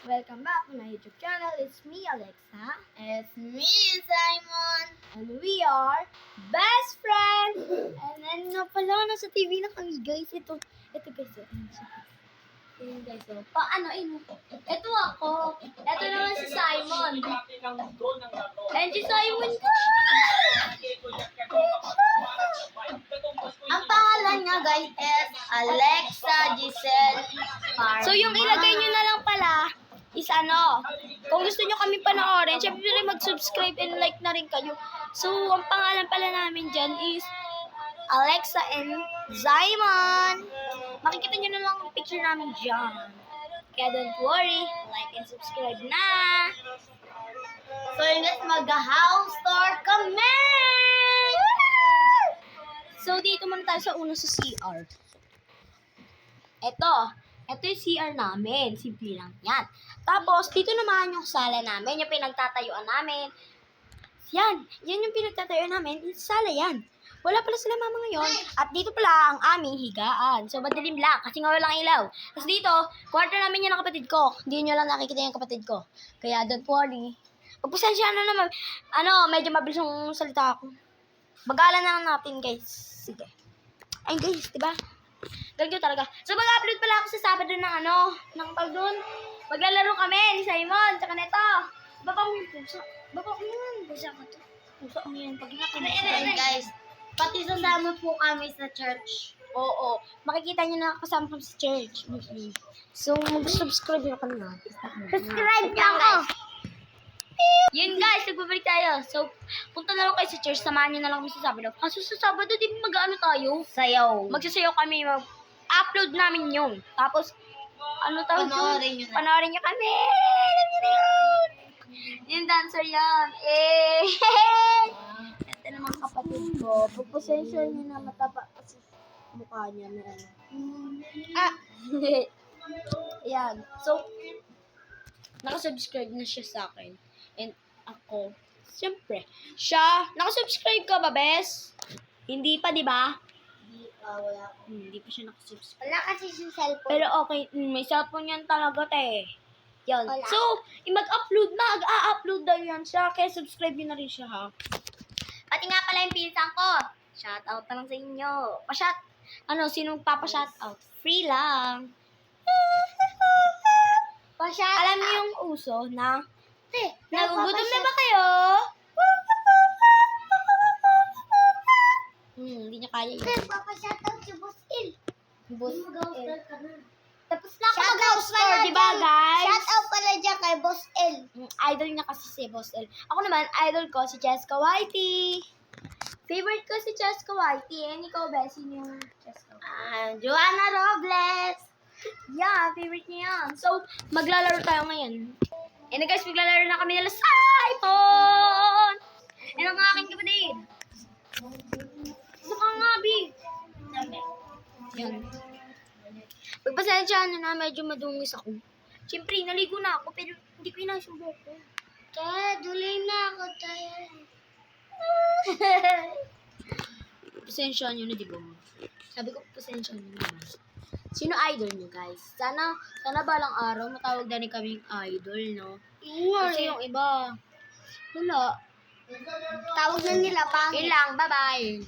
Welcome back to my YouTube channel. It's me, Alexa. It's me, Simon. And we are best friends. And then nga pala, nasa TV na kami, guys. Ito guys. Ayan, guys. Ito ako. Ito naman si Simon. And si Simon ko. Ang pangalan niya, guys, is Alexa Giselle Parma. So, yung ilagay nyo na lang pala is kung gusto nyo kami panoorin, syempre mag-subscribe and like na rin kayo. So, ang pangalan pala namin dyan is Alexa and Simon. Makikita nyo na lang ang picture namin dyan. Kaya don't worry, like and subscribe na. So, yun guys, mag-house tour kami! So, dito muna tayo sa una sa CR. Ito yung CR namin. Simple lang yan. Tapos, dito naman yung sala namin, yung pinagtatayuan namin. Yan yung pinagtatayuan namin. Sala yan. Wala pala sila mama ngayon. At dito pala ang aming higaan. So, madilim lang kasi nga walang ilaw. Tapos dito, kwarto namin yan ng kapatid ko. Hindi nyo lang nakikita yung kapatid ko. Kaya don't worry. Pagpasensya na naman. Medyo mabilis yung salita ako. Bagalan na lang natin, guys. Sige. Ay, guys, diba? Galing talaga. So, mag-upload pala ako sa Sabado ng tag doon. Maglalaro kami ni Simon, tsaka neto. Baba mo yung pusa. Baba mo yun. Pusa ka to. Pusa mo yun. Pag And guys, pati sasama po kami sa church. Oo. Makikita nyo na kasama kami sa church. So, mag-subscribe nyo kami na. Subscribe niyo ako! Yun guys, nagbabalik tayo. So, punta na lang kayo sa church. Samahan nyo na lang kami sa Sabado. Kaso sa Sabado, di ba mag-ano tayo? Sayaw. Magsasayaw kami. Mag-upload namin yun. Tapos, tawag doon? Panoorin nyo na. Panoorin nyo kami. Alam nyo na yun. Yung dancer yan. Ito naman kapatid ko. Pagpasensya nyo na mataba kasi mukha niya na Ayan. So, nakasubscribe na siya sa akin. And ako, siyempre, siya, nakasubscribe ka ba, Bes? Hindi pa, di ba? Wala. Hindi pa siya nakasubscribe. Wala kasi yung cellphone. Pero okay, may cellphone yan talaga, te. Yan. Wala. So, mag-upload na yan siya. Kaya subscribe nyo na rin siya, ha? Pati nga pala yung pinsan ko. Shoutout na lang sa inyo. Sinong papa-shoutout? Free lang. Alam niyo yung uso na, nagugutom na ba kayo? Hindi niya kaya yun. Papa-shoutout si Boss Il. Boss Il. Tapos na ako Shoutout mag-house store, tour, di ba, guys? Shoutout pala dyan kay Boss Il. Idol niya kasi si Boss L. Ako naman, idol ko si Jessica Whitey. Favorite ko si Jessica Whitey. And ikaw, Bessie, yung Jessica Whitey. Joanna Robles. Yeah, favorite niya yan. So, maglalaro tayo ngayon. And guys, maglalaro na kami nila Simon! And ang aking kapatid. Saka nga, Bi. Yan. Pagpasensya na medyo madungis ako. Siyempre, naligo na ako, pero hindi ko inayos yung buhok ko. Kaya, dulay na ako tayo. Pasensya nyo na, di ba? Sabi ko, pasensya nyo na. Sino idol nyo, guys? Sana balang araw, matawag na rin kaming idol, no? Kasi yung iba, wala. Tawag na nila pangit. Yun lang, bye-bye.